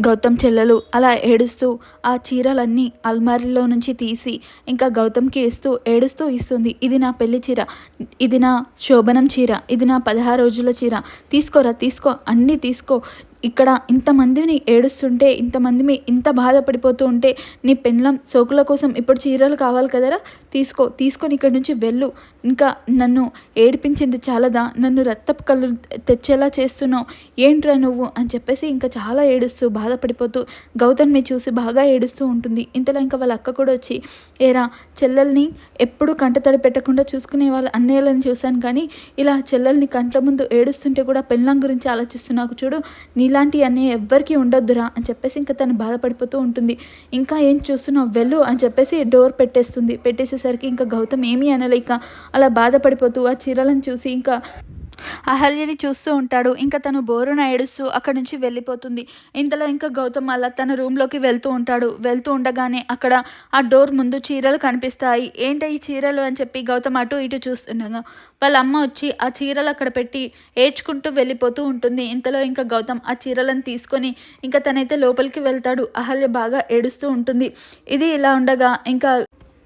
గౌతమ్ చెల్లెలు అలా ఏడుస్తూ ఆ చీరలన్నీ అల్మారీలో నుంచి తీసి ఇంకా గౌతమ్కి ఏడుస్తూ ఇస్తుంది. ఇది నా పెళ్లి చీర, ఇది నా శోభనం చీర, ఇది నా 16 రోజుల చీర, తీసుకోరా తీసుకో, అన్నీ తీసుకో. ఇక్కడ ఇంతమందిని ఏడుస్తుంటే, ఇంతమంది ఇంత బాధపడిపోతూ ఉంటే, నీ పెళ్ళాం సోకుల కోసం ఇప్పుడు చీరలు కావాలి కదరా, తీసుకొని ఇక్కడి నుంచి వెళ్ళు. ఇంకా నన్ను ఏడిపించింది చాలదా, నన్ను రక్తపు కళ్ళు తెచ్చేలా చేస్తున్నావు, ఏంట్రా నువ్వు అని చెప్పేసి ఇంకా చాలా ఏడుస్తూ బాధపడిపోతూ గౌతమ్ని చూసి బాగా ఏడుస్తూ ఉంటుంది. ఇంతలో ఇంకా వాళ్ళ అక్క కూడా వచ్చి, ఏరా చెల్లెల్ని ఎప్పుడు కంటతడి పెట్టకుండా చూసుకునే వాళ్ళ అన్నయ్యలని చూశాను, కానీ ఇలా చెల్లెల్ని కంట్ల ముందు ఏడుస్తుంటే కూడా పెళ్ళాం గురించి ఆలోచిస్తున్నావు చూడు, నీలాంటి అన్నయ్య ఎవ్వరికీ ఉండొద్దురా అని చెప్పేసి ఇంకా తను బాధపడిపోతూ ఉంటుంది. ఇంకా ఏం చూస్తున్నావు, వెళ్ళు అని చెప్పేసి డోర్ పెట్టేసేసరికి ఇంకా గౌతమ్ ఏమీ అనలేక అలా బాధపడిపోతూ ఆ చీరలను చూసి ఇంకా అహల్యని చూస్తూ ఉంటాడు. ఇంకా తను బోరున ఏడుస్తూ అక్కడి నుంచి వెళ్ళిపోతుంది. ఇంతలో ఇంకా గౌతమ్ అలా తన రూమ్లోకి వెళ్తూ ఉంటాడు. వెళ్తూ ఉండగానే అక్కడ ఆ డోర్ ముందు చీరలు కనిపిస్తాయి. ఏంటి ఈ చీరలు అని చెప్పి గౌతమ్ అటు ఇటు చూస్తుండగా వాళ్ళ అమ్మ వచ్చి ఆ చీరలు అక్కడ పెట్టి ఏడ్చుకుంటూ వెళ్ళిపోతూ ఉంటుంది. ఇంతలో ఇంకా గౌతమ్ ఆ చీరలను తీసుకొని ఇంకా తనైతే లోపలికి వెళ్తాడు. అహల్య బాగా ఏడుస్తూ ఉంటుంది. ఇది ఇలా ఉండగా ఇంకా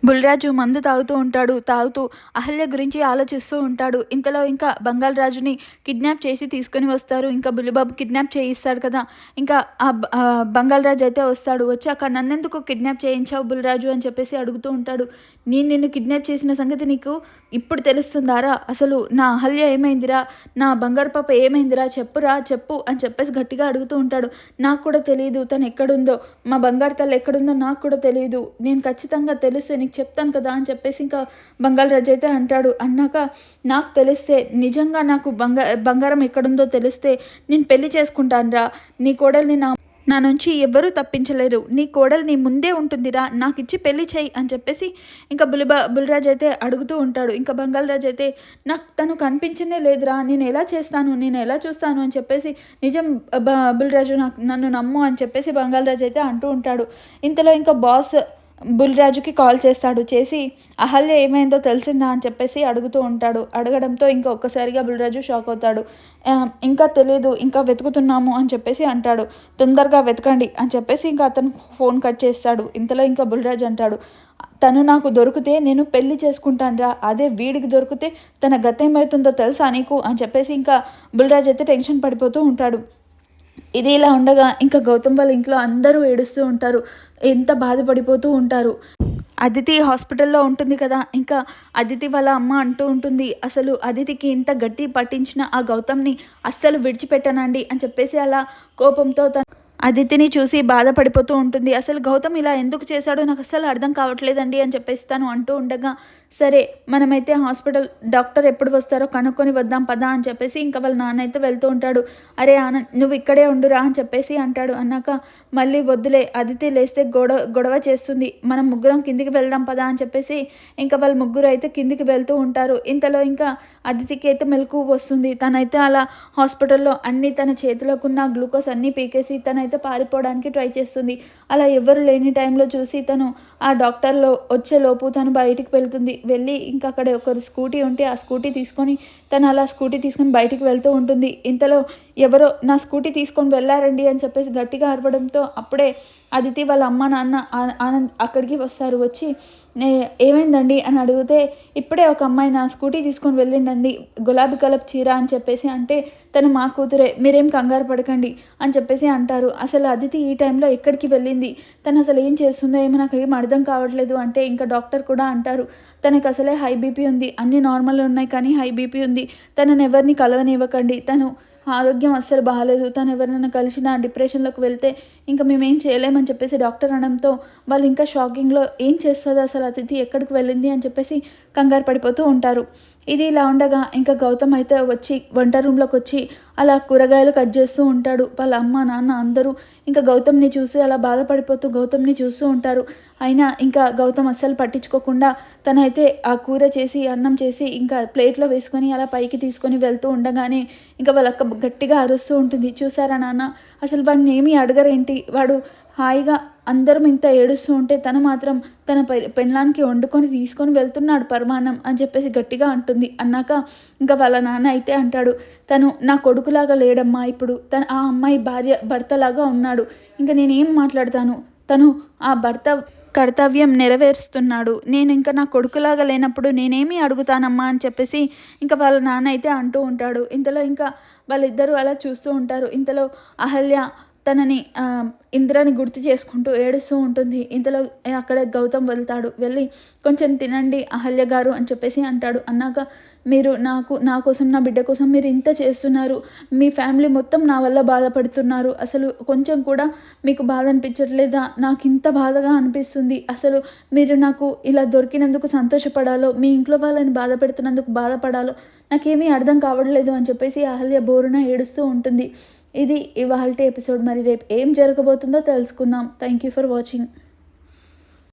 బుల్రాజు మందు తాగుతూ అహల్య గురించి ఆలోచిస్తూ ఉంటాడు. ఇంతలో ఇంకా బంగాల్ రాజుని కిడ్నాప్ చేసి తీసుకొని వస్తారు. ఇంకా బుల్లిబాబు కిడ్నాప్ చేయిస్తాడు కదా, ఇంకా బంగాల్ రాజు అయితే వస్తాడు. వచ్చి అక్కడ నన్నెందుకు కిడ్నాప్ చేయించావు బుల్రాజు అని చెప్పేసి అడుగుతూ ఉంటాడు. నేను నిన్ను కిడ్నాప్ చేసిన సంగతి నీకు ఇప్పుడు తెలుస్తుందారా, అసలు నా అహల్య ఏమైందిరా, నా బంగారు పాప ఏమైందిరా, చెప్పు అని చెప్పేసి గట్టిగా అడుగుతూ ఉంటాడు. నాకు కూడా తెలియదు తను ఎక్కడుందో, మా బంగారు తల్లి ఎక్కడుందో నాకు కూడా తెలియదు, నేను ఖచ్చితంగా తెలిస్తే నీకు చెప్తాను కదా అని చెప్పేసి ఇంకా బంగారు రాజు అయితే అంటాడు. అన్నాక నాకు తెలిస్తే, నిజంగా నాకు బంగారం ఎక్కడుందో తెలిస్తే నేను పెళ్లి చేసుకుంటాను రా, నీ కోడల్ని నా నుంచి ఎవ్వరూ తప్పించలేరు, నీ కోడలు నీ ముందే ఉంటుందిరా, నాకు ఇచ్చి పెళ్లి చేయి అని చెప్పేసి ఇంకా బుల్రాజు అయితే అడుగుతూ ఉంటాడు. ఇంకా బంగాళరాజు అయితే నాకు తను కనిపించనే లేదురా, నేను ఎలా చేస్తాను, నేను ఎలా చూస్తాను అని చెప్పేసి, నిజం బుల్రాజు నన్ను నమ్ము అని చెప్పేసి బంగాళరాజు అయితే అంటూ ఉంటాడు. ఇంతలో ఇంకా బాస్ బుల్రాజుకి కాల్ చేసి అహల్య ఏమైందో తెలిసిందా అని చెప్పేసి అడుగుతూ ఉంటాడు. అడగడంతో ఇంకా ఒక్కసారిగా బుల్రాజు షాక్ అవుతాడు. ఇంకా తెలియదు, ఇంకా వెతుకుతున్నాము అని చెప్పేసి అంటాడు. తొందరగా వెతకండి అని చెప్పేసి ఇంకా అతను ఫోన్ కట్ చేస్తాడు. ఇంతలో ఇంకా బుల్రాజు అంటాడు, తను నాకు దొరికితే నేను పెళ్లి చేసుకుంటానురా, అదే వీడికి దొరికితే తన గత ఏమవుతుందో తెలుసా నీకు అని చెప్పేసి ఇంకా బుల్రాజు అయితే టెన్షన్ పడిపోతూ ఉంటాడు. ఇది ఇలా ఉండగా ఇంకా గౌతమ్ వాళ్ళ ఇంట్లో అందరూ ఏడుస్తూ ఉంటారు, ఎంత బాధపడిపోతూ ఉంటారు. అదితి హాస్పిటల్లో ఉంటుంది కదా, ఇంకా అదితి వాళ్ళ అమ్మ అంటూ ఉంటుంది, అసలు అదితికి ఇంత గట్టి పట్టించిన ఆ గౌతమ్ని అస్సలు విడిచిపెట్టనండి అని చెప్పేసి అలా కోపంతో అదితిని చూసి బాధపడిపోతూ ఉంటుంది. అసలు గౌతమ్ ఇలా ఎందుకు చేశాడో నాకు అస్సలు అర్థం కావట్లేదండి అని చెప్పేసి తను అంటూ ఉండగా, సరే మనమైతే హాస్పిటల్ డాక్టర్ ఎప్పుడు వస్తారో కనుక్కొని వద్దాం పదా అని చెప్పేసి ఇంకా వాళ్ళ నాన్న అయితే వెళ్తూ ఉంటాడు. అరే ఆనంద్ నువ్వు ఇక్కడే ఉండురా అని చెప్పేసి అంటాడు. అన్నాక మళ్ళీ వద్దులే, అదితి లేస్తే గొడవ చేస్తుంది, మనం ముగ్గురం కిందికి వెళ్దాం పదా అని చెప్పేసి ఇంకా వాళ్ళ ముగ్గురు అయితే కిందికి వెళ్తూ ఉంటారు. ఇంతలో ఇంకా అదితికి అయితే మెలకు వస్తుంది. తనైతే అలా హాస్పిటల్లో అన్ని తన చేతులకున్న గ్లూకోజ్ అన్నీ పీకేసి తనైతే పారిపోవడానికి ట్రై చేస్తుంది. అలా ఎవరు లేని టైంలో చూసి తను ఆ డాక్టర్లో వచ్చేలోపు తను బయటికి వెళ్ళి ఇంకా అక్కడ ఒకరు స్కూటీ ఉంటే ఆ స్కూటీ తీసుకొని తను అలా స్కూటీ తీసుకొని బయటికి వెళ్తూ ఉంటుంది. ఇంతలో ఎవరో నా స్కూటీ తీసుకొని వెళ్ళారండి అని చెప్పేసి గట్టిగా అరవడంతో అప్పుడే అదితి వాళ్ళ అమ్మ నాన్న ఆనంద్ అక్కడికి వస్తారు. వచ్చి ఏమైందండి అని అడిగితే, ఇప్పుడే ఒక అమ్మాయి నా స్కూటీ తీసుకొని వెళ్ళిండండి, గులాబీ కలర్ చీర అని చెప్పేసి అంటే, తను మా కూతురే, మీరేం కంగారు పడకండి అని చెప్పేసి అంటారు. అసలు అదితి ఈ టైంలో ఎక్కడికి వెళ్ళింది, తను అసలు ఏం చేస్తుందో ఏమో నాకు ఏం అర్థం కావట్లేదు అంటే ఇంకా డాక్టర్ కూడా అంటారు, తనకు అసలే హై బీపీ ఉంది, అన్నీ నార్మల్ ఉన్నాయి కానీ హై బీపీ ఉంది, తనని ఎవరిని కలవనివ్వకండి, తను ఆరోగ్యం అస్సలు బాగాలేదు, తను ఎవరైనా కలిసిన డిప్రెషన్లోకి వెళ్తే ఇంకా మేమేం చేయలేమని చెప్పేసి డాక్టర్ అనడంతో వాళ్ళు ఇంకా షాకింగ్లో ఏం చేస్తుంది అసలు అతిథి ఎక్కడికి వెళ్ళింది అని చెప్పేసి కంగారు పడిపోతూ ఉంటారు. ఇది ఇలా ఉండగా ఇంకా గౌతమ్ అయితే వచ్చి వంట రూమ్లోకి వచ్చి అలా కూరగాయలు కట్ చేస్తూ ఉంటాడు. వాళ్ళ అమ్మ నాన్న అందరూ ఇంకా గౌతమ్ని చూసి అలా బాధపడిపోతూ గౌతమ్ని చూస్తూ ఉంటారు. అయినా ఇంకా గౌతమ్ అస్సలు పట్టించుకోకుండా తనైతే ఆ కూర చేసి అన్నం చేసి ఇంకా ప్లేట్లో వేసుకొని అలా పైకి తీసుకొని వెళ్తూ ఉండగానే ఇంకా వాళ్ళక్క గట్టిగా అరుస్తూ ఉంటుంది, చూసారా నాన్న, అసలు వాడిని ఏమీ అడగరేంటి, వాడు హాయిగా అందరం ఇంత ఏడుస్తూ ఉంటే తను మాత్రం తన పెళ్ళానికి వండుకొని తీసుకొని వెళ్తున్నాడు పరమాన్నం అని చెప్పేసి గట్టిగా అంటుంది. అన్నాక ఇంకా వాళ్ళ నాన్న అయితే అంటాడు, తను నా కొడుకులాగా లేడమ్మా, ఇప్పుడు ఆ అమ్మాయి భర్తలాగా ఉన్నాడు, ఇంకా నేనేం మాట్లాడతాను, తను ఆ భర్త కర్తవ్యం నెరవేరుస్తున్నాడు, నేను ఇంకా నా కొడుకులాగా లేనప్పుడు నేనేమి అడుగుతానమ్మా అని చెప్పేసి ఇంకా వాళ్ళ నాన్న అయితే అంటూ ఉంటాడు. ఇంతలో ఇంకా వాళ్ళిద్దరూ అలా చూస్తూ ఉంటారు. ఇంతలో అహల్య తనని ఇంద్రని గుర్తు చేసుకుంటూ ఏడుస్తూ ఉంటుంది. ఇంతలో అక్కడ గౌతమ్ వెళ్తాడు. వెళ్ళి కొంచెం తినండి అహల్య గారు అని చెప్పేసి అంటాడు. అన్నాక మీరు నా కోసం, నా బిడ్డ కోసం మీరు ఇంత చేస్తున్నారు, మీ ఫ్యామిలీ మొత్తం నా వల్ల బాధపడుతున్నారు, అసలు కొంచెం కూడా మీకు బాధ అనిపించట్లేదా, నాకు ఇంత బాధగా అనిపిస్తుంది, అసలు మీరు నాకు ఇలా దొరికినందుకు సంతోషపడాలో, మీ ఇంట్లో వాళ్ళని బాధ పెడుతున్నందుకు బాధపడాలో నాకేమీ అర్థం కావట్లేదు అని చెప్పేసి అహల్య బోరున ఏడుస్తూ ఉంటుంది. ఇది ఇవాల్టి ఎపిసోడ్. మరి రేపు ఏం జరగబోతుందో తెలుసుకుందాం. Thank you for watching.